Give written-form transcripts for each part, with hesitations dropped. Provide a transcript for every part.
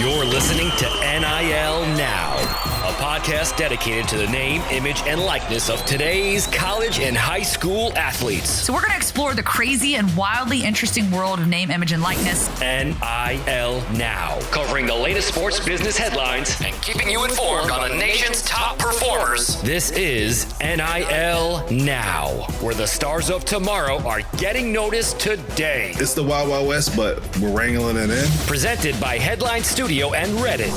You're listening to NIL Now, a podcast dedicated to the name, image, and likeness of today's college and high school athletes. So we're going to explore the crazy and wildly interesting world of name, image, and likeness. NIL Now, covering the latest sports business headlines and keeping you informed on the nation's top performers. This is NIL Now, where the stars of tomorrow are getting noticed today. It's the Wild Wild West, but we're wrangling it in. Presented by Headline Studio and Reddit.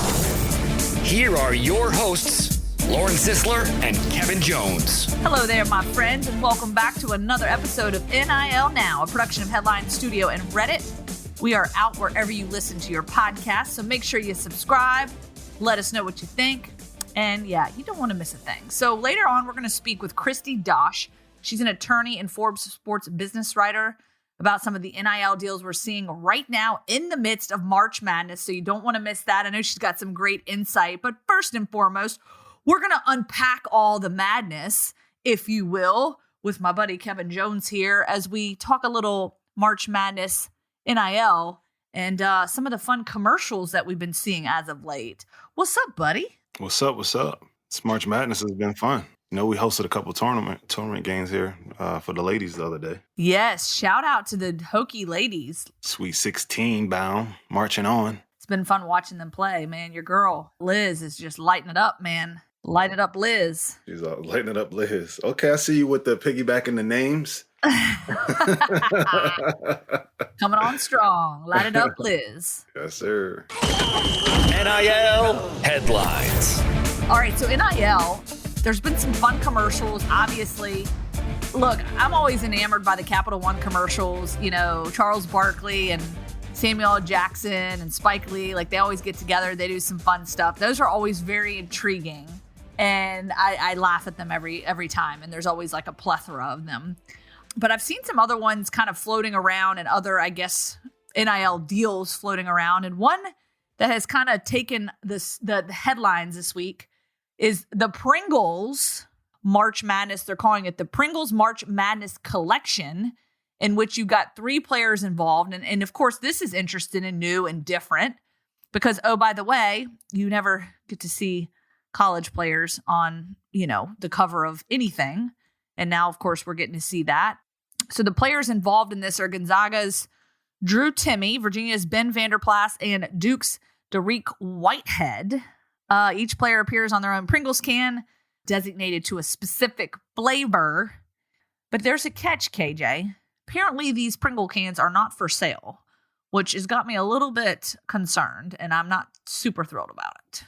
Here are your hosts, Lauren Zisler and Kevin Jones. Hello there, my friends, and welcome back to another episode of NIL Now, a production of Headline Studio and Reddit. We are out wherever you listen to your podcast, so make sure you subscribe, let us know what you think, and yeah, you don't want to miss a thing. So later on, we're going to speak with Kristi Dosh. She's an attorney and Forbes sports business writer about some of the NIL deals we're seeing right now in the midst of March Madness, so you don't want to miss that. I know she's got some great insight, but first and foremost, we're going to unpack all the madness, if you will, with my buddy Kevin Jones here as we talk a little March Madness NIL and some of the fun commercials that we've been seeing as of late. What's up, buddy? What's up? This March Madness has been fun. You know, we hosted a couple tournament games here for the ladies the other day. Yes, shout out to the Hokie ladies. Sweet 16 bound, marching on. It's been fun watching them play, man. Your girl, Liz, is just lighting it up, man. Light it up, Liz. She's lighting it up, Liz. Okay, I see you with the piggybacking the names. Coming on strong. Light it up, Liz. Yes, sir. NIL headlines. All right, so NIL, there's been some fun commercials, obviously. Look, I'm always enamored by the Capital One commercials. You know, Charles Barkley and Samuel L. Jackson and Spike Lee, like they always get together. They do some fun stuff. Those are always very intriguing. And I laugh at them every time. And there's always like a plethora of them. But I've seen some other ones kind of floating around and other, I guess, NIL deals floating around. And one that has kind of taken the headlines this week is the Pringles March Madness. They're calling it the Pringles March Madness Collection, in which you've got 3 players involved. And of course, this is interesting and new and different because, oh, by the way, you never get to see college players on, you know, the cover of anything. And now, of course, we're getting to see that. So the players involved in this are Gonzaga's Drew Timme, Virginia's Ben Vanderplas, and Duke's Dariq Whitehead. Each player appears on their own Pringles can, designated to a specific flavor. But there's a catch, KJ. Apparently, these Pringle cans are not for sale, which has got me a little bit concerned, and I'm not super thrilled about it.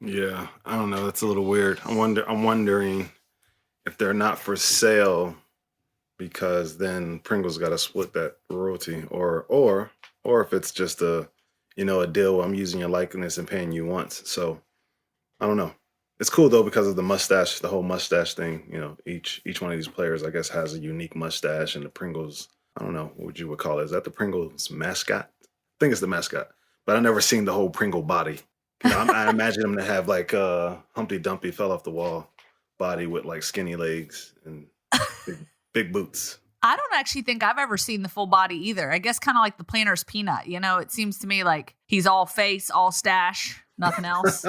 Yeah, I don't know. That's a little weird. I'm wondering if they're not for sale because then Pringles got to split that royalty, or if it's just a deal where I'm using your likeness and paying you once. So I don't know. It's cool though because of the mustache, the whole mustache thing. You know, each one of these players, I guess, has a unique mustache, and the Pringles, I don't know what you would call it. Is that the Pringles mascot? I think it's the mascot, but I've never seen the whole Pringle body. You know, I imagine them to have like Humpty Dumpty fell off the wall body with like skinny legs and big boots. I don't actually think I've ever seen the full body either. I guess kind of like the Planner's Peanut. You know, it seems to me like he's all face, all stash, nothing else.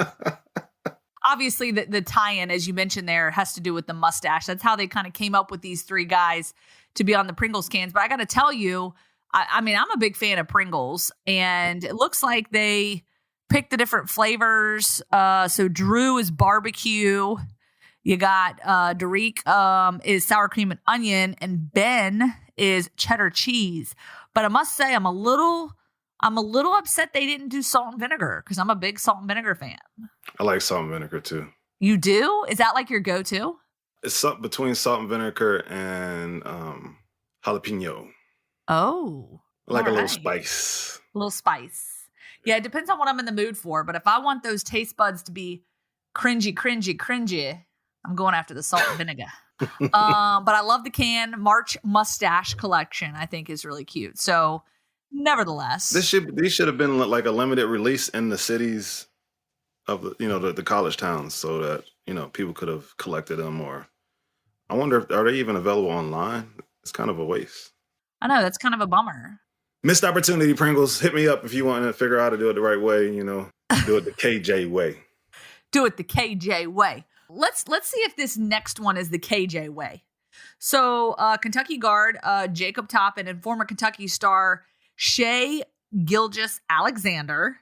Obviously, the tie-in, as you mentioned there, has to do with the mustache. That's how they kind of came up with these 3 guys to be on the Pringles cans. But I got to tell you, I mean, I'm a big fan of Pringles, and it looks like they picked the different flavors. So Drew is barbecue. You got Dariq is sour cream and onion, and Ben is cheddar cheese. But I must say, I'm a little upset they didn't do salt and vinegar because I'm a big salt and vinegar fan. I like salt and vinegar too. You do? Is that like your go-to? It's between salt and vinegar and jalapeno. Oh. I like a little spice. A little spice. Yeah, it depends on what I'm in the mood for. But if I want those taste buds to be cringy, I'm going after the salt and vinegar. But I love the can. March Mustache Collection, I think, is really cute. So, nevertheless, these should have been like a limited release in the cities of the college towns, so that people could have collected them. Or I wonder, are they even available online? It's kind of a waste. I know, that's kind of a bummer. Missed opportunity, Pringles. Hit me up if you want to figure out how to do it the right way. Do it the KJ way. Do it the KJ way. Let's see if this next one is the KJ way. So Kentucky guard Jacob Toppin and former Kentucky star Shai Gilgeous-Alexander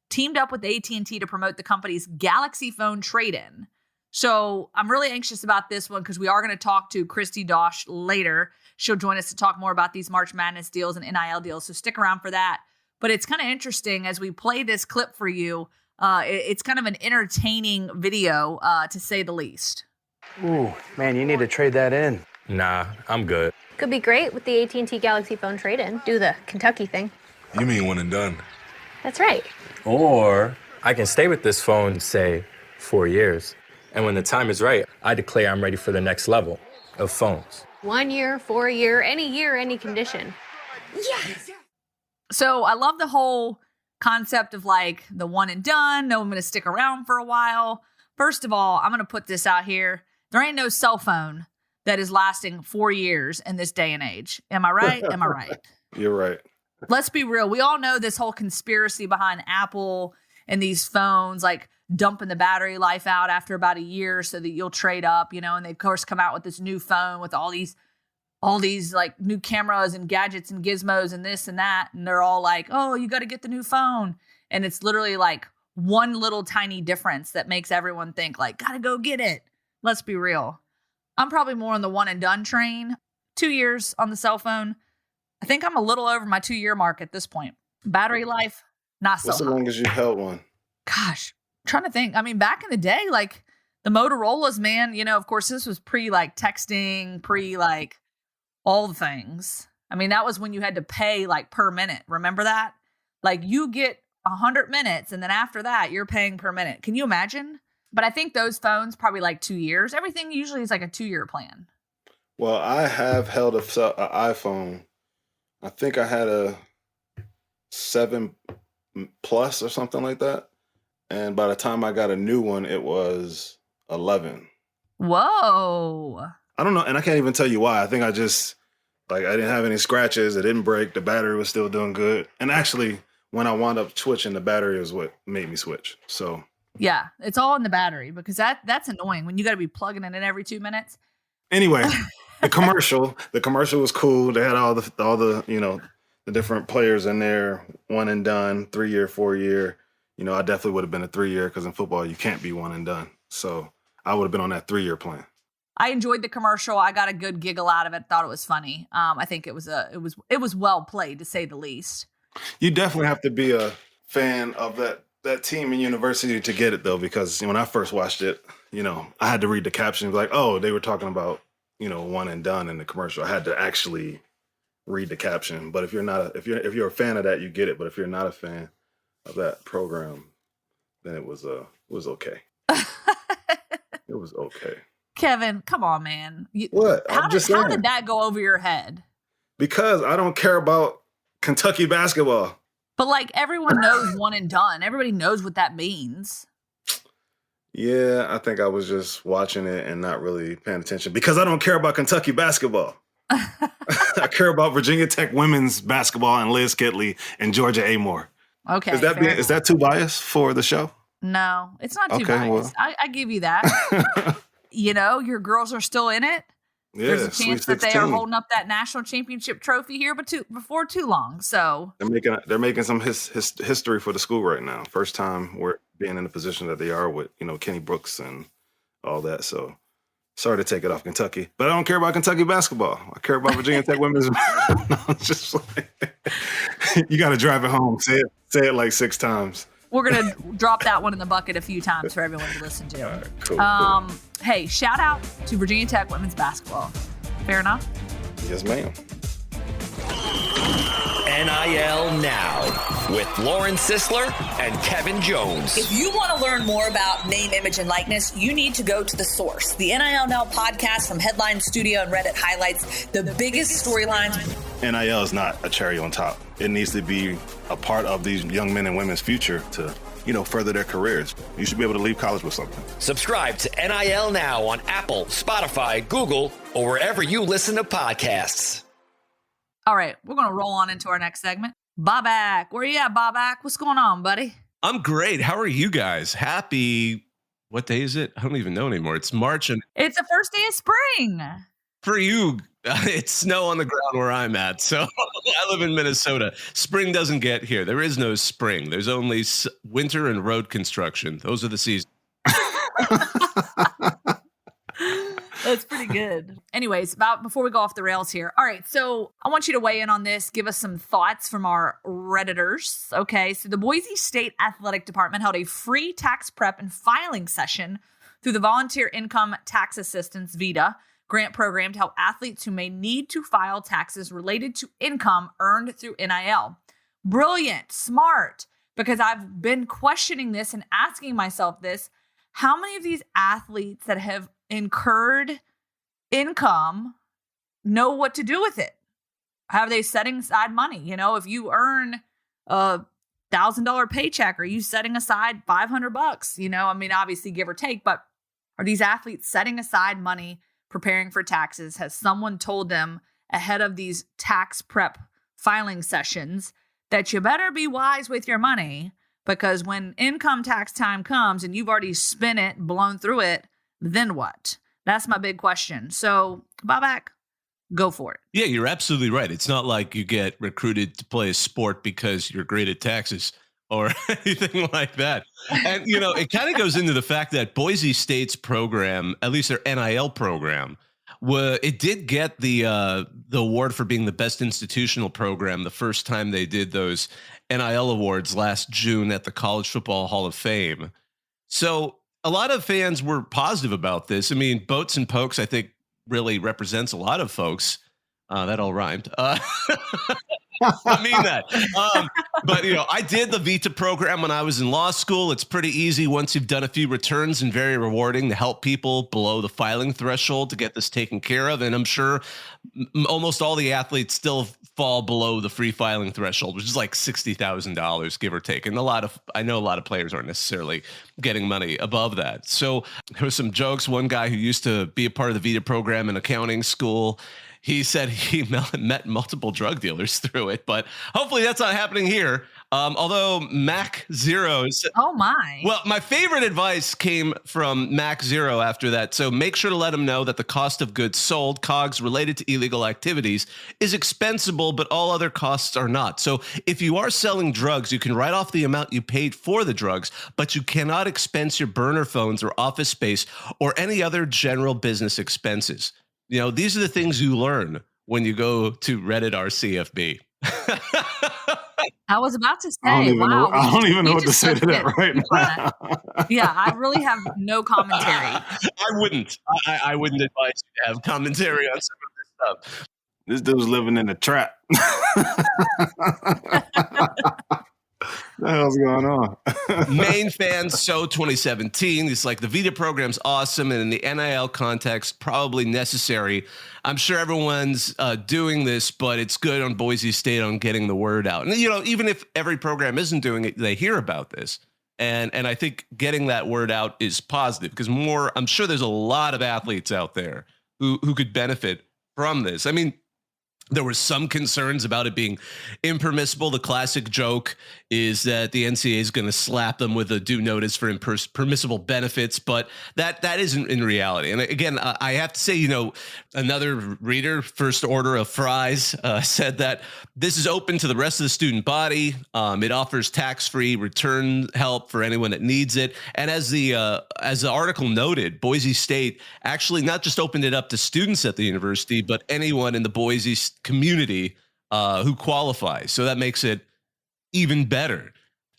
teamed up with AT&T to promote the company's Galaxy phone trade-in. So I'm really anxious about this one because we are going to talk to Kristi Dosh later. She'll join us to talk more about these March Madness deals and NIL deals. So stick around for that. But it's kind of interesting as we play this clip for you. It's kind of an entertaining video, to say the least. Ooh, man, you need to trade that in. Nah, I'm good. Could be great with the AT&T Galaxy phone trade-in. Do the Kentucky thing. You mean one and done? That's right. Or I can stay with this phone, say, 4 years. And when the time is right, I declare I'm ready for the next level of phones. 1 year, 4 year, any condition. Yes! So I love the whole concept of like the one and done. No, I'm going to stick around for a while. First of all, I'm going to put this out here. There ain't no cell phone that is lasting 4 years in this day and age. Am I right? Am I right? You're right. Let's be real. We all know this whole conspiracy behind Apple and these phones, like dumping the battery life out after about a year so that you'll trade up, and they of course come out with this new phone with all these like new cameras and gadgets and gizmos and this and that. And they're all like, oh, you got to get the new phone. And it's literally like one little tiny difference that makes everyone think like, got to go get it. Let's be real. I'm probably more on the one and done train. 2 years on the cell phone. I think I'm a little over my 2-year mark at this point. Battery life, not so What's the hot. longest you held one? Gosh, I'm trying to think. I mean, back in the day, like the Motorola's, man, of course, this was pre like texting, pre like all the things. I mean, that was when you had to pay like per minute. Remember that? Like you get 100 minutes and then after that, you're paying per minute. Can you imagine? But I think those phones probably like 2 years. Everything usually is like a 2-year plan. Well, I have held an iPhone. I think I had a 7 Plus or something like that. And by the time I got a new one, it was 11. Whoa. I don't know. And I can't even tell you why. I think I just, I didn't have any scratches. It didn't break. The battery was still doing good. And actually, when I wound up switching, the battery was what made me switch. So. Yeah, it's all in the battery because that's annoying when you got to be plugging it in every 2 minutes. Anyway, the commercial was cool. They had all the the different players in there, one and done, 3 year, 4 year. I definitely would have been a 3 year because in football you can't be one and done. So I would have been on that 3 year plan. I enjoyed the commercial. I got a good giggle out of it. Thought it was funny. I think it was well played to say the least. You definitely have to be a fan of that team in university to get it though, because when I first watched it, I had to read the caption like, oh, they were talking about, one and done in the commercial. I had to actually read the caption. But if you're a fan of that, you get it. But if you're not a fan of that program, then it was okay. It was okay. Kevin, come on, man. What? How did that go over your head? Because I don't care about Kentucky basketball. But like everyone knows one and done. Everybody knows what that means. Yeah, I think I was just watching it and not really paying attention because I don't care about Kentucky basketball. I care about Virginia Tech women's basketball and Liz Kitley and Georgia Amore. Okay. Is that too biased for the show? No, it's not too biased. Well. I give you that. Your girls are still in it. Yeah, there's a chance that they are holding up that national championship trophy here, before too long. So they're making some history for the school right now. First time we're being in the position that they are with, Kenny Brooks and all that. So sorry to take it off Kentucky, but I don't care about Kentucky basketball. I care about Virginia Tech women's. No, just you got to drive it home. Say it like 6 times. We're going to drop that one in the bucket a few times for everyone to listen to. All right, cool. Hey, shout out to Virginia Tech women's basketball. Fair enough? Yes, ma'am. NIL Now with Lauren Sisler and Kevin Jones. If you want to learn more about name, image, and likeness, you need to go to The Source. The NIL Now podcast from Headline Studio and Reddit highlights the biggest storylines. NIL is not a cherry on top. It needs to be a part of these young men and women's future to, further their careers. You should be able to leave college with something. Subscribe to NIL Now on Apple, Spotify, Google, or wherever you listen to podcasts. All right, we're going to roll on into our next segment. Bobak, where you at, Bobak? What's going on, buddy? I'm great. How are you guys? Happy, what day is it? I don't even know anymore. It's March, and It's the first day of spring. for you, it's snow on the ground where I'm at. So I live in Minnesota. Spring doesn't get here. There is no spring. There's only winter and road construction. Those are the seasons. That's pretty good. Anyways, before we go off the rails here. All right, so I want you to weigh in on this. Give us some thoughts from our Redditors. Okay, so the Boise State Athletic Department held a free tax prep and filing session through the Volunteer Income Tax Assistance VITA grant program to help athletes who may need to file taxes related to income earned through NIL. Brilliant, smart, because I've been questioning this and asking myself this. How many of these athletes that have incurred income know what to do with it? Are they setting aside money? You know, if you earn a $1,000 paycheck, are you setting aside $500? You know, I mean, obviously give or take, but are these athletes setting aside money, preparing for taxes? Has someone told them ahead of these tax prep filing sessions that you better be wise with your money? Because when income tax time comes and you've already spent it, blown through it, then what? That's my big question. So, Bobak, go for it. Yeah, you're absolutely right. It's not like you get recruited to play a sport because you're great at taxes or anything like that. And, you know, it kind of goes into the fact that Boise State's program, at least their NIL program, it did get the award for being the best institutional program the first time they did those NIL awards last June at the College Football Hall of Fame. So a lot of fans were positive about this. I mean, Boats and Pokes, I think, really represents a lot of folks. That all rhymed. I mean that. But, you know, I did the VITA program when I was in law school. It's pretty easy once you've done a few returns and very rewarding to help people below the filing threshold to get this taken care of. And I'm sure almost all the athletes still fall below the free filing threshold, which is like $60,000, give or take. And I know a lot of players aren't necessarily getting money above that. So there was some jokes. One guy who used to be a part of the VITA program in accounting school, he said he met multiple drug dealers through it, but hopefully that's not happening here. Although Mac Zero said, oh my. Well, my favorite advice came from Mac Zero after that. So make sure to let him know that the cost of goods sold, COGS related to illegal activities, is expensible, but all other costs are not. So if you are selling drugs, you can write off the amount you paid for the drugs, but you cannot expense your burner phones or office space or any other general business expenses. You know, these are the things you learn when you go to Reddit RCFB. I was about to say, I don't even know what to say to that right now. Yeah, I really have no commentary. I wouldn't advise you to have commentary on some of this stuff. This dude's living in a trap. What the hell's going on? Main fans, so 2017. It's like the VITA program's awesome, and in the NIL context, probably necessary. I'm sure everyone's doing this, but it's good on Boise State on getting the word out. And, you know, even if every program isn't doing it, they hear about this. And I think getting that word out is positive because I'm sure there's a lot of athletes out there who could benefit from this. I mean, there were some concerns about it being impermissible. The classic joke is that the NCAA is going to slap them with a due notice for impermissible benefits, but that isn't in reality. And again, I have to say, you know, another reader, First Order of Fries, said that this is open to the rest of the student body. It offers tax-free return help for anyone that needs it. And as the article noted, Boise State actually not just opened it up to students at the university, but anyone in the Boise community who qualifies. So that makes it even better.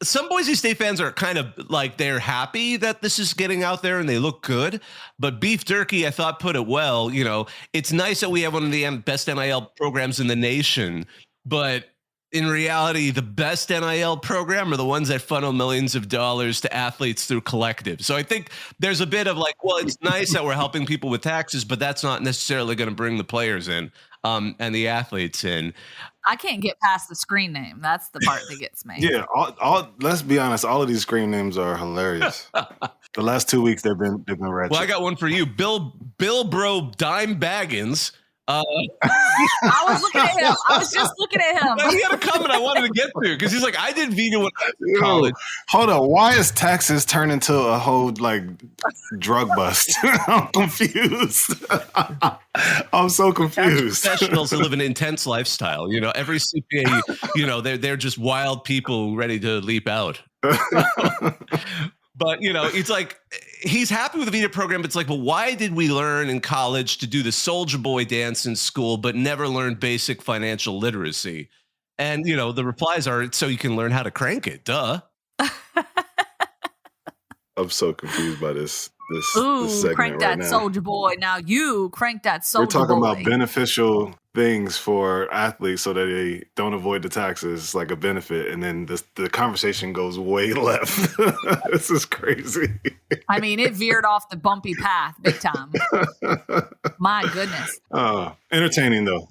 Some Boise State fans are kind of like they're happy that this is getting out there and they look good. But Beef Jerky, I thought, put it well. You know, it's nice that we have one of the best NIL programs in the nation, but in reality, the best NIL program are the ones that funnel millions of dollars to athletes through collectives. So I think there's a bit of like, well, it's nice that we're helping people with taxes, but that's not necessarily going to bring the players in and the athletes in. I can't get past the screen name. That's the part that gets me. Yeah, let's be honest. All of these screen names are hilarious. The last 2 weeks they've been ratchet. Well, I got one for you, Bill Bro Dime Baggins. I was looking at him. I was just looking at him. He had a comment I wanted to get to because he's like, I did vegan when I was in college. Hold on. Why is taxes turned into a whole like drug bust? I'm confused. I'm so confused. Professionals who live an intense lifestyle. You know, every CPA, you know, they're just wild people ready to leap out. But, you know, it's like he's happy with the VETA program. But it's like, well, why did we learn in college to do the Soldier Boy dance in school, but never learn basic financial literacy? And, you know, the replies are, it's so you can learn how to crank it. Duh. I'm so confused by this Ooh, segment crank right that now. Soldier Boy. Now you crank that Soldier Boy. We're talking about beneficial things for athletes so that they don't avoid the taxes. It's like a benefit. And then the conversation goes way left. This is crazy. I mean, it veered off the bumpy path big time. My goodness. Entertaining, though.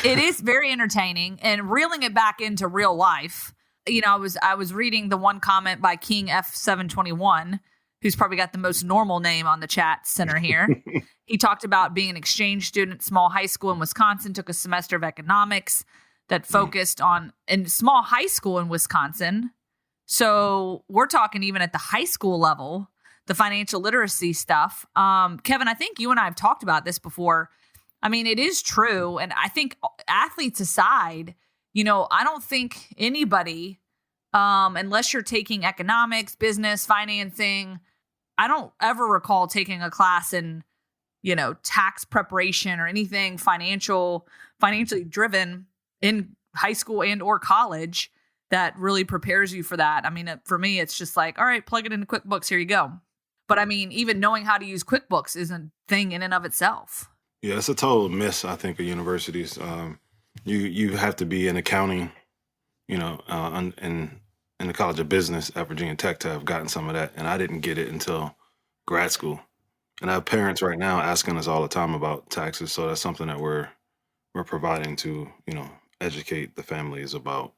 It is very entertaining. And reeling it back into real life, you know, I was reading the one comment by King F721, who's probably got the most normal name on the chat center here. He talked about being an exchange student at small high school in Wisconsin, took a semester of economics that focused on in small high school in Wisconsin. So we're talking even at the high school level, the financial literacy stuff. Kevin, I think you and I have talked about this before. I mean, it is true. And I think athletes aside, you know, I don't think anybody, unless you're taking economics, business, financing, I don't ever recall taking a class in, you know, tax preparation or anything financially driven in high school and or college that really prepares you for that. I mean, for me, it's just like, all right, plug it into QuickBooks. Here you go. But I mean, even knowing how to use QuickBooks isn't a thing in and of itself. Yeah, it's a total miss, I think, of universities. You have to be in accounting, you know, in the College of Business at Virginia Tech to have gotten some of that. And I didn't get it until grad school. And I have parents right now asking us all the time about taxes. So that's something that we're providing to, you know, educate the families about,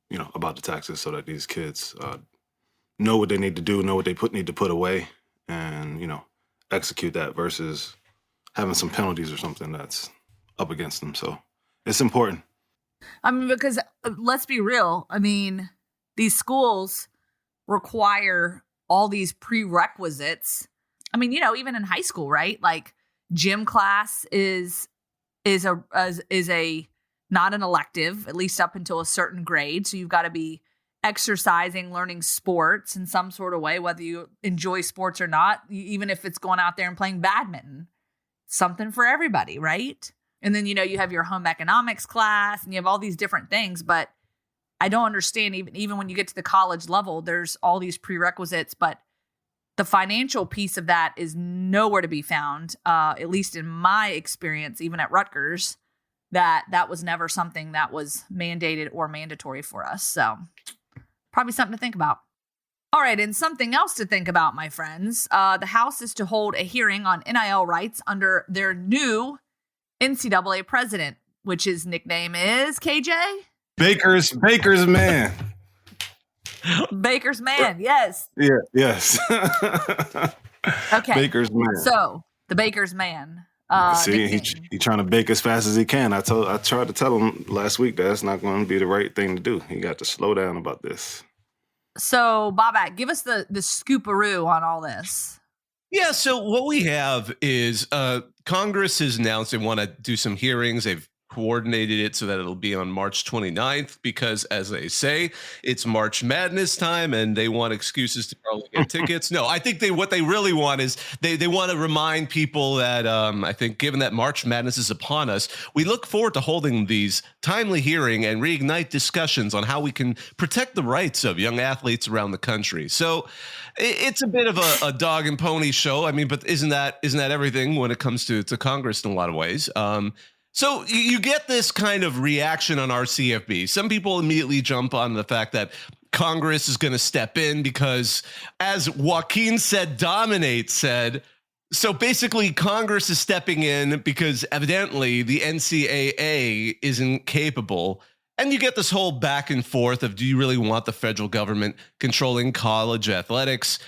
you know, about the taxes so that these kids know what they need to do, know what they need to put away and, you know, execute that versus having some penalties or something that's up against them. So it's important. I mean, because let's be real. I mean, these schools require all these prerequisites. I mean, you know, even in high school, right? Like gym class is a not an elective, at least up until a certain grade. So you've got to be exercising, learning sports in some sort of way, whether you enjoy sports or not, even if it's going out there and playing badminton. Something for everybody, right? And then, you know, you have your home economics class and you have all these different things, but I don't understand even when you get to the college level, there's all these prerequisites, but the financial piece of that is nowhere to be found, at least in my experience, even at Rutgers, that was never something that was mandated or mandatory for us. So probably something to think about. All right, and something else to think about, my friends. The House is to hold a hearing on NIL rights under their new NCAA president, which his nickname is KJ? Baker's man. Baker's man, yes. Yeah, yes. Okay. Baker's man. So, the Baker's man. See, he trying to bake as fast as he can. I tried to tell him last week that's not going to be the right thing to do. He got to slow down about this. So, Bobak, give us the scooparoo on all this. Yeah, so what we have is Congress has announced they want to do some hearings. They've coordinated it so that it'll be on March 29th because, as they say, it's March Madness time and they want excuses to probably get tickets. No, I think what they really want is they want to remind people that I think given that March Madness is upon us, we look forward to holding these timely hearing and reignite discussions on how we can protect the rights of young athletes around the country. So it's a bit of a dog and pony show. I mean, but isn't that everything when it comes to Congress in a lot of ways? So you get this kind of reaction on RCFB. Some people immediately jump on the fact that Congress is going to step in because, as Joaquin said, so basically Congress is stepping in because evidently the NCAA isn't capable. And you get this whole back and forth of, do you really want the federal government controlling college athletics?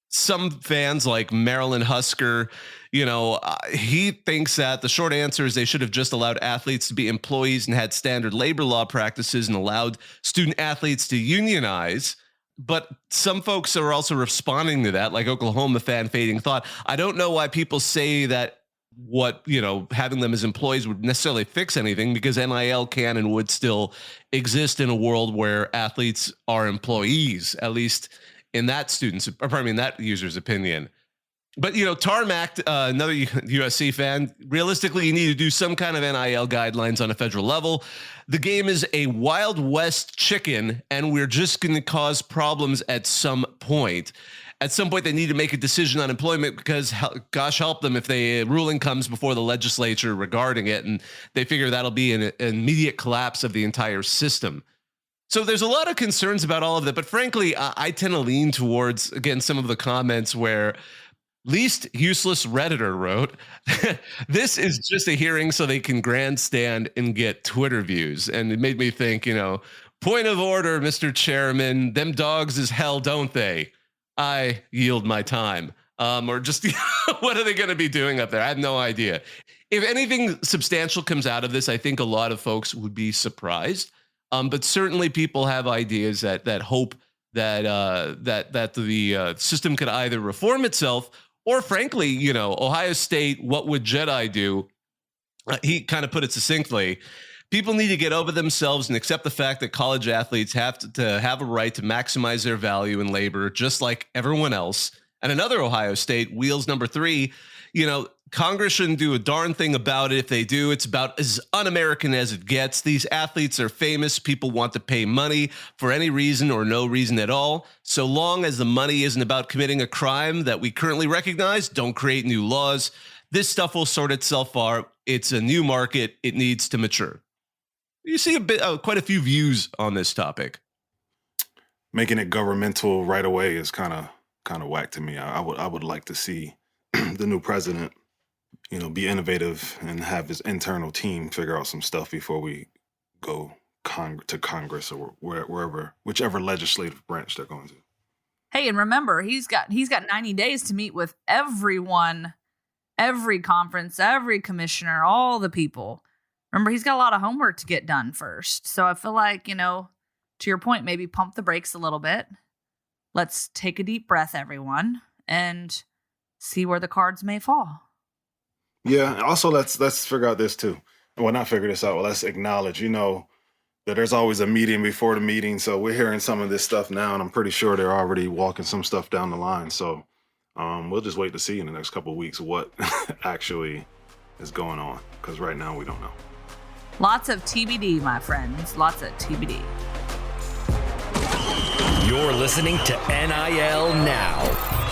some fans like Maryland Husker, he thinks that the short answer is they should have just allowed athletes to be employees and had standard labor law practices and allowed student athletes to unionize. But some folks are also responding to that, like Oklahoma fan fading thought. I don't know why people say that having them as employees would necessarily fix anything, because NIL can and would still exist in a world where athletes are employees, at least in that that user's opinion. But, Tarmac, another USC fan, realistically, you need to do some kind of NIL guidelines on a federal level. The game is a Wild West chicken, and we're just going to cause problems at some point. At some point, they need to make a decision on employment, because gosh help them if a ruling comes before the legislature regarding it, and they figure that'll be an immediate collapse of the entire system. So there's a lot of concerns about all of that. But frankly, I tend to lean towards, again, some of the comments where Least Useless Redditor wrote, this is just a hearing so they can grandstand and get Twitter views. And it made me think, point of order, Mr. Chairman, them dogs is hell, don't they? I yield my time. Or just, what are they going to be doing up there? I have no idea. If anything substantial comes out of this, I think a lot of folks would be surprised. But certainly people have ideas that hope that the system could either reform itself, or frankly, Ohio State, what would Jedi do? He kind of put it succinctly. People need to get over themselves and accept the fact that college athletes have to have a right to maximize their value in labor, just like everyone else. And another Ohio State, Wheels number 3, Congress shouldn't do a darn thing about it. If they do, it's about as un-American as it gets. These athletes are famous. People want to pay money for any reason or no reason at all. So long as the money isn't about committing a crime that we currently recognize, don't create new laws. This stuff will sort itself out. It's a new market. It needs to mature. You see quite a few views on this topic. Making it governmental right away is kind of whack to me. I would like to see the new president, be innovative and have his internal team figure out some stuff before we go to Congress or wherever, whichever legislative branch they're going to. Hey, and remember, he's got 90 days to meet with everyone, every conference, every commissioner, all the people. Remember, he's got a lot of homework to get done first. So I feel like, to your point, maybe pump the brakes a little bit. Let's take a deep breath, everyone, and see where the cards may fall. Yeah. Also, let's figure out this too. Well, not figure this out. Well, let's acknowledge, that there's always a meeting before the meeting. So we're hearing some of this stuff now, and I'm pretty sure they're already walking some stuff down the line. So we'll just wait to see in the next couple of weeks what actually is going on, because right now we don't know. Lots of TBD, my friends. Lots of TBD. You're listening to NIL Now.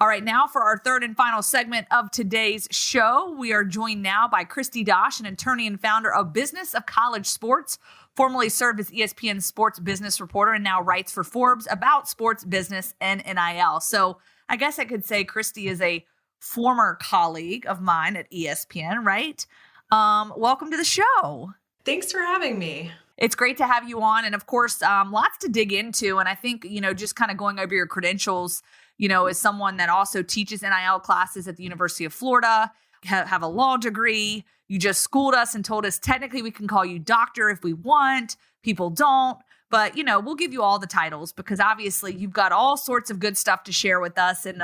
All right, now for our third and final segment of today's show, we are joined now by Kristi Dosh, an attorney and founder of Business of College Sports, formerly served as ESPN's sports business reporter and now writes for Forbes about sports business and NIL. So I guess I could say Kristi is a former colleague of mine at ESPN, right? Welcome to the show. Thanks for having me. It's great to have you on. And of course, lots to dig into. And I think, just kind of going over your credentials, as someone that also teaches NIL classes at the University of Florida, have a law degree. You just schooled us and told us technically we can call you doctor if we want. People don't. But, we'll give you all the titles because obviously you've got all sorts of good stuff to share with us. And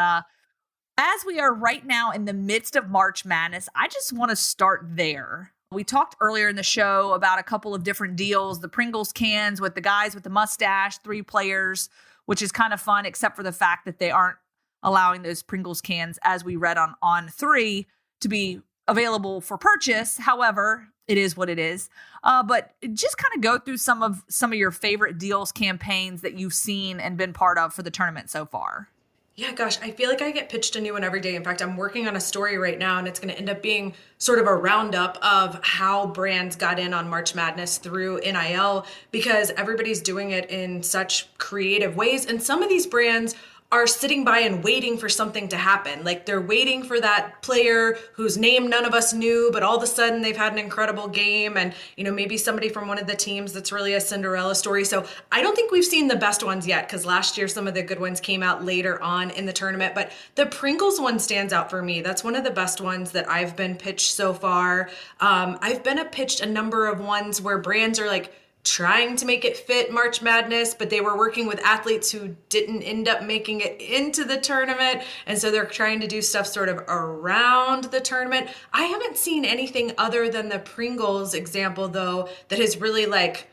as we are right now in the midst of March Madness, I just want to start there. We talked earlier in the show about a couple of different deals, the Pringles cans with the guys with the mustache, 3 players, which is kind of fun, except for the fact that they aren't allowing those Pringles cans, as we read on 3, to be available for purchase. However, it is what it is. But just kind of go through some of your favorite deals, campaigns that you've seen and been part of for the tournament so far. Yeah, gosh, I feel like I get pitched a new one every day. In fact, I'm working on a story right now, and it's going to end up being sort of a roundup of how brands got in on March Madness through NIL, because everybody's doing it in such creative ways. And some of these brands are sitting by and waiting for something to happen. Like they're waiting for that player whose name none of us knew, but all of a sudden they've had an incredible game, and maybe somebody from one of the teams that's really a Cinderella story. So I don't think we've seen the best ones yet, because last year some of the good ones came out later on in the tournament. But the Pringles one stands out for me. That's one of the best ones that I've been pitched so far. I've been pitched a number of ones where brands are like trying to make it fit March Madness, but they were working with athletes who didn't end up making it into the tournament. And so they're trying to do stuff sort of around the tournament. I haven't seen anything other than the Pringles example, though, that has really like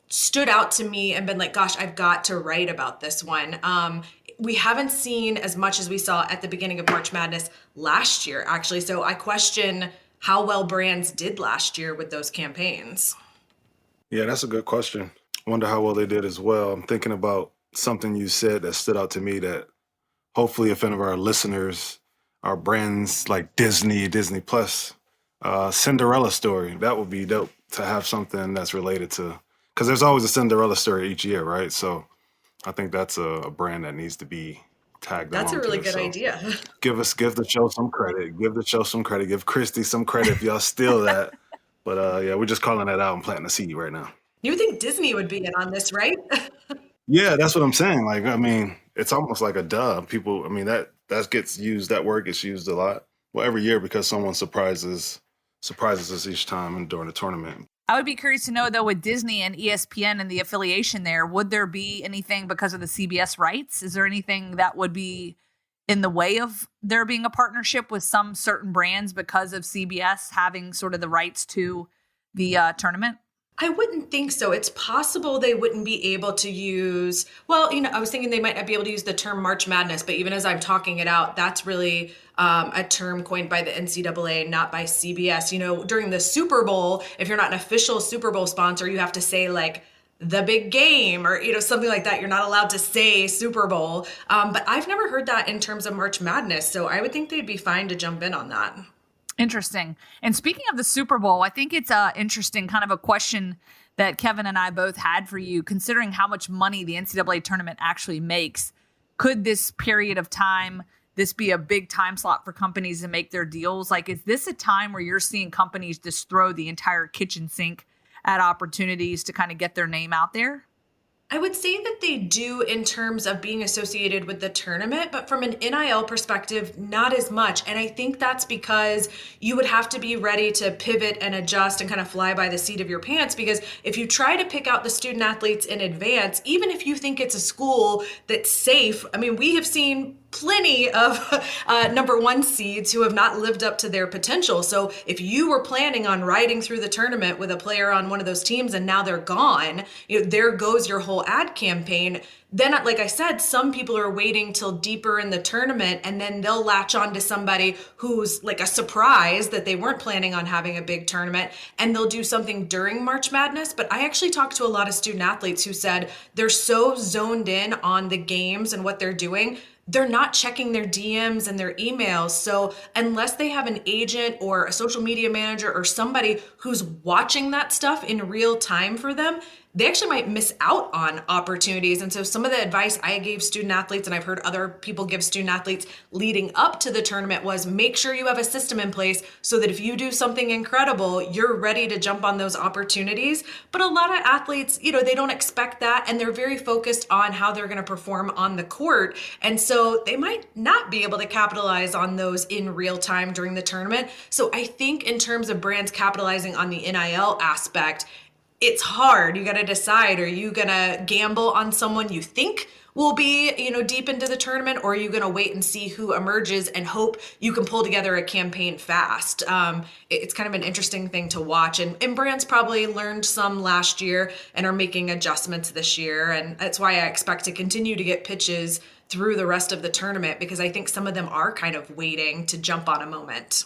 stood out to me and been like, gosh, I've got to write about this one. We haven't seen as much as we saw at the beginning of March Madness last year, actually. So I question how well brands did last year with those campaigns. Yeah, that's a good question. I wonder how well they did as well. I'm thinking about something you said that stood out to me that hopefully if any of our listeners are brands like Disney Plus, Cinderella story, that would be dope to have something that's related to, because there's always a Cinderella story each year, right? So I think that's a brand that needs to be tagged. That's a really good idea. Give the show some credit. Give Kristi some credit if y'all steal that. But yeah, we're just calling that out and planting a seed right now. You would think Disney would be in on this, right? Yeah, that's what I'm saying. Like, I mean, it's almost like a dub. People, I mean, that gets used, that word gets used a lot. Well, every year because someone surprises us each time and during the tournament. I would be curious to know, though, with Disney and ESPN and the affiliation there, would there be anything because of the CBS rights? Is there anything that would be in the way of there being a partnership with some certain brands because of CBS having sort of the rights to the tournament? I wouldn't think so. It's possible they wouldn't be able to use, well, I was thinking they might not be able to use the term March Madness, but even as I'm talking it out, that's really a term coined by the NCAA, not by CBS. During the Super Bowl, if you're not an official Super Bowl sponsor, you have to say like the big game or, something like that. You're not allowed to say Super Bowl. But I've never heard that in terms of March Madness. So I would think they'd be fine to jump in on that. Interesting. And speaking of the Super Bowl, I think it's interesting, kind of a question that Kevin and I both had for you, considering how much money the NCAA tournament actually makes. Could this period of time, this be a big time slot for companies to make their deals? Like, is this a time where you're seeing companies just throw the entire kitchen sink at opportunities to kind of get their name out there? I would say that they do in terms of being associated with the tournament, but from an NIL perspective, not as much. And I think that's because you would have to be ready to pivot and adjust and kind of fly by the seat of your pants. Because if you try to pick out the student athletes in advance, even if you think it's a school that's safe, I mean, we have seen plenty of number one seeds who have not lived up to their potential. So if you were planning on riding through the tournament with a player on one of those teams and now they're gone, there goes your whole ad campaign. Then, like I said, some people are waiting till deeper in the tournament and then they'll latch on to somebody who's like a surprise that they weren't planning on having a big tournament, and they'll do something during March Madness. But I actually talked to a lot of student athletes who said they're so zoned in on the games and what they're doing, they're not checking their DMs and their emails. So unless they have an agent or a social media manager or somebody who's watching that stuff in real time for them, they actually might miss out on opportunities. And so some of the advice I gave student athletes, and I've heard other people give student athletes leading up to the tournament, was make sure you have a system in place so that if you do something incredible, you're ready to jump on those opportunities. But a lot of athletes, they don't expect that, and they're very focused on how they're going to perform on the court. And so they might not be able to capitalize on those in real time during the tournament. So I think in terms of brands capitalizing on the NIL aspect, it's hard. You got to decide, are you going to gamble on someone you think will be, deep into the tournament, or are you going to wait and see who emerges and hope you can pull together a campaign fast? It's kind of an interesting thing to watch. And brands probably learned some last year and are making adjustments this year. And that's why I expect to continue to get pitches through the rest of the tournament, because I think some of them are kind of waiting to jump on a moment.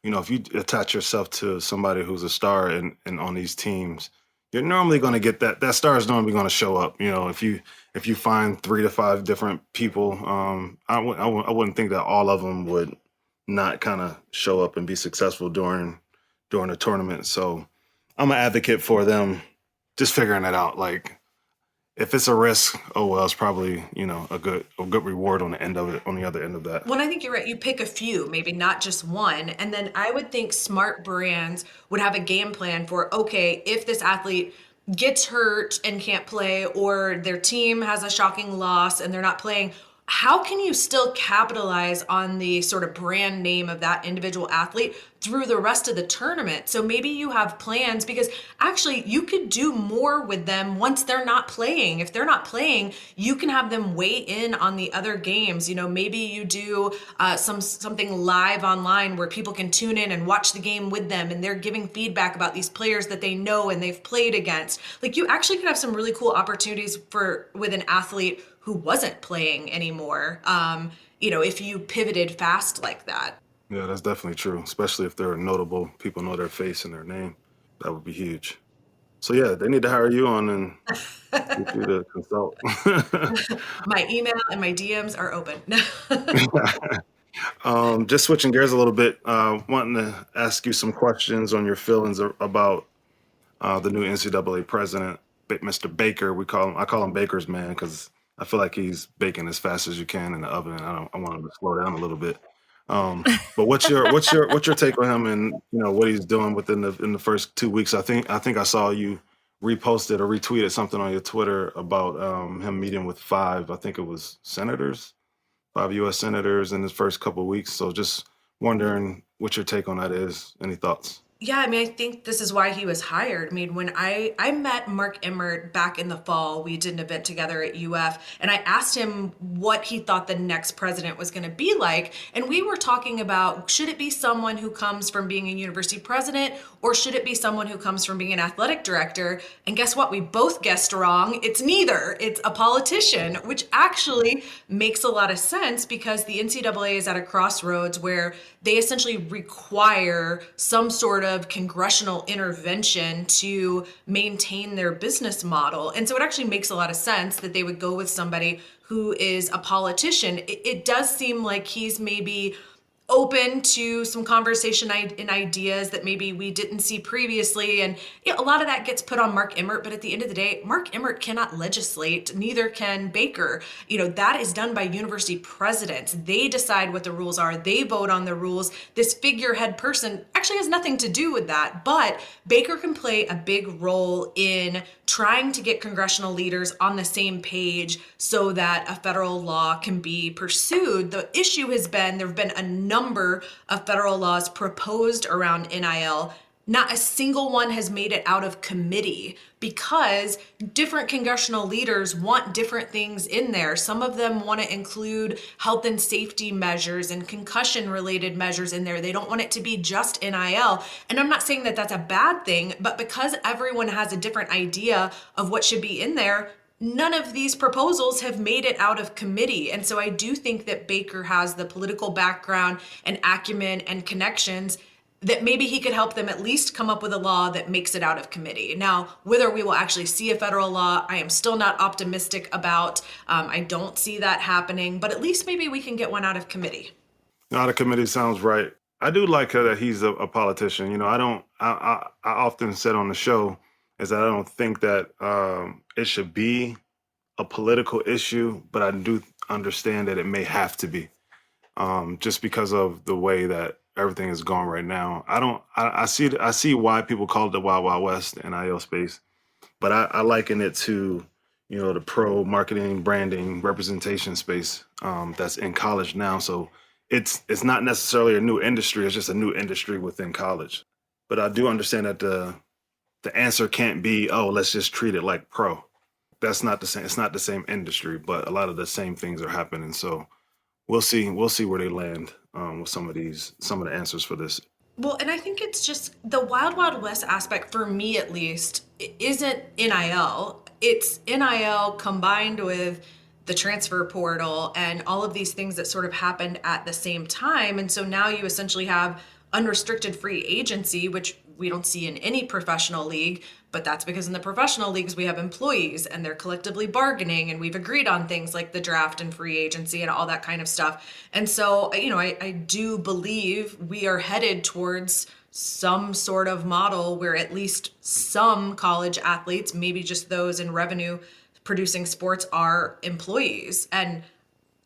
If you attach yourself to somebody who's a star and on these teams, you're normally going to get that star is normally going to show up. If you find 3 to 5 different people, I wouldn't think that all of them would not kind of show up and be successful during a tournament. So I'm an advocate for them just figuring it out. Like, if it's a risk, oh well, it's probably, a good reward on the end of it, on the other end of that. Well, I think you're right. You pick a few, maybe not just one. And then I would think smart brands would have a game plan for, okay, if this athlete gets hurt and can't play, or their team has a shocking loss and they're not playing, how can you still capitalize on the sort of brand name of that individual athlete through the rest of the tournament? So maybe you have plans, because actually you could do more with them once they're not playing. If they're not playing, you can have them weigh in on the other games. Maybe you do something live online where people can tune in and watch the game with them, and they're giving feedback about these players that they know and they've played against. Like, you actually could have some really cool opportunities with an athlete who wasn't playing anymore, if you pivoted fast like that. Yeah, that's definitely true, especially if they're notable. People know their face and their name. That would be huge. So, yeah, they need to hire you on and get you to consult. My email and my DMs are open. Just switching gears a little bit, wanting to ask you some questions on your feelings about the new NCAA president, Mr. Baker. I call him Baker's man because I feel like he's baking as fast as you can in the oven. I want him to slow down a little bit. But what's your take on him and what he's doing in the first 2 weeks? I think I saw you reposted or retweeted something on your Twitter about him meeting with 5 U.S. senators in his first couple of weeks. So just wondering what your take on that is. Any thoughts? Yeah, I think this is why he was hired. When I met Mark Emmert back in the fall, we did an event together at UF, and I asked him what he thought the next president was going to be like. And we were talking about, should it be someone who comes from being a university president, or should it be someone who comes from being an athletic director? And guess what? We both guessed wrong. It's neither. It's a politician, which actually makes a lot of sense, because the NCAA is at a crossroads where they essentially require some sort of congressional intervention to maintain their business model. And so it actually makes a lot of sense that they would go with somebody who is a politician. It does seem like he's maybe open to some conversation and ideas that maybe we didn't see previously. And a lot of that gets put on Mark Emmert, but at the end of the day, Mark Emmert cannot legislate, neither can Baker. That is done by university presidents. They decide what the rules are. They vote on the rules. This figurehead person actually has nothing to do with that, but Baker can play a big role in trying to get congressional leaders on the same page so that a federal law can be pursued. The issue has been, there have been a number of federal laws proposed around NIL. Not a single one has made it out of committee because different congressional leaders want different things in there. Some of them want to include health and safety measures and concussion-related measures in there. They don't want it to be just NIL. And I'm not saying that that's a bad thing, but because everyone has a different idea of what should be in there, none of these proposals have made it out of committee. And so I do think that Baker has the political background and acumen and connections that maybe he could help them at least come up with a law that makes it out of committee. Now, whether we will actually see a federal law, I am still not optimistic about. I don't see that happening, but at least maybe we can get one out of committee. Out of committee sounds right. I do like that he's a politician. I often said on the show is that I don't think that it should be a political issue, but I do understand that it may have to be, just because of the way that everything is going right now. I see why people call it the Wild Wild West, the NIL space, but I liken it to, the pro marketing, branding, representation space that's in college now. So it's not necessarily a new industry. It's just a new industry within college. But I do understand that the answer can't be, oh, let's just treat it like pro. That's not the same. It's not the same industry, but a lot of the same things are happening. So we'll see where they land with some of the answers for this. Well, and I think it's just the Wild Wild West aspect, for me at least, isn't NIL. It's NIL combined with the transfer portal and all of these things that sort of happened at the same time. And so now you essentially have unrestricted free agency, which we don't see in any professional league, but that's because in the professional leagues we have employees and they're collectively bargaining and we've agreed on things like the draft and free agency and all that kind of stuff. And so, I do believe we are headed towards some sort of model where at least some college athletes, maybe just those in revenue producing sports are employees. And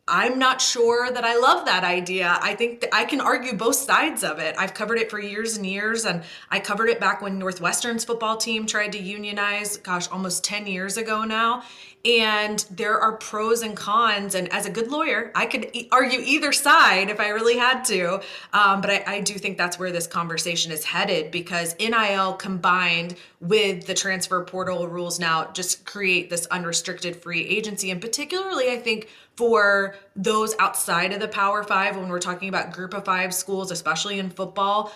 I'm not sure that I love that idea. I think that I can argue both sides of it. I've covered it for years and years, and I covered it back when Northwestern's football team tried to unionize, almost 10 years ago now. And there are pros and cons. And as a good lawyer, I could argue either side if I really had to. But I do think that's where this conversation is headed, because NIL combined with the transfer portal rules now just create this unrestricted free agency. And particularly, I think, for those outside of the Power Five, when we're talking about Group of Five schools, especially in football,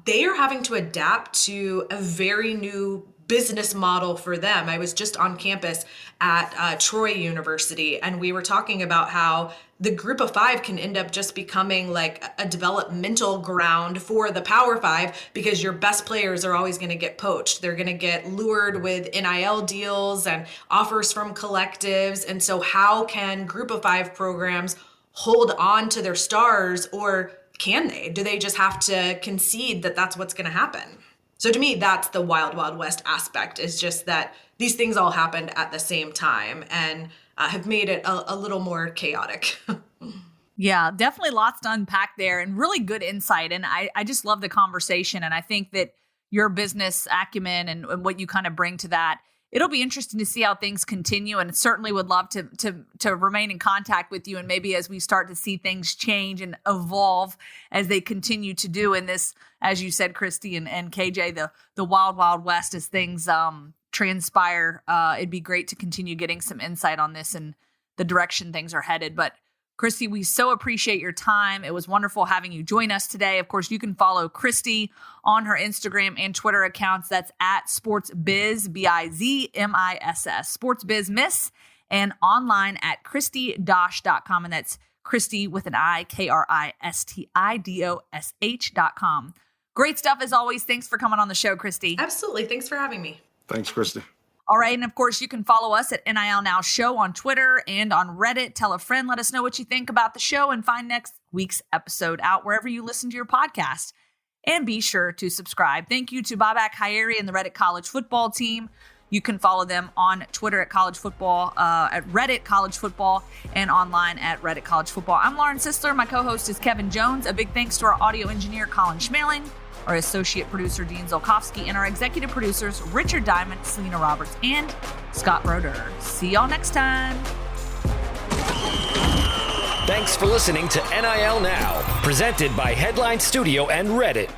they are having to adapt to a very new business model for them. I was just on campus at Troy University, and we were talking about how the Group of Five can end up just becoming like a developmental ground for the Power Five, because your best players are always going to get poached. They're going to get lured with NIL deals and offers from collectives. And so how can Group of Five programs hold on to their stars, or can they? Do they just have to concede that that's what's going to happen? So to me, that's the Wild Wild West aspect, is just that these things all happened at the same time and have made it a little more chaotic. Yeah, definitely lots to unpack there, and really good insight. And I just love the conversation. And I think that your business acumen and what you kind of bring to that, it'll be interesting to see how things continue, and certainly would love to remain in contact with you. And maybe as we start to see things change and evolve as they continue to do in this, as you said, Kristi and KJ, the Wild Wild West, as things transpire, it'd be great to continue getting some insight on this and the direction things are headed. But Kristi, we so appreciate your time. It was wonderful having you join us today. Of course, you can follow Kristi on her Instagram and Twitter accounts. That's at SportsBiz, BIZMISS, SportsBizMiss, and online at KristiDosh.com. And that's Kristi with an I, KristiDosh.com. Great stuff as always. Thanks for coming on the show, Kristi. Absolutely. Thanks for having me. Thanks, Kristi. All right. And of course, you can follow us at NIL Now Show on Twitter and on Reddit. Tell a friend, let us know what you think about the show, and find next week's episode out wherever you listen to your podcast. And be sure to subscribe. Thank you to Bobak, Hayeri, and the Reddit College Football team. You can follow them on Twitter at College Football, at Reddit College Football, and online at Reddit College Football. I'm Lauren Sisler. My co-host is Kevin Jones. A big thanks to our audio engineer, Colin Schmeling, our associate producer, Dean Zolkowski, and our executive producers, Richard Diamond, Selena Roberts, and Scott Broder. See y'all next time. Thanks for listening to NIL Now, presented by Headline Studio and Reddit.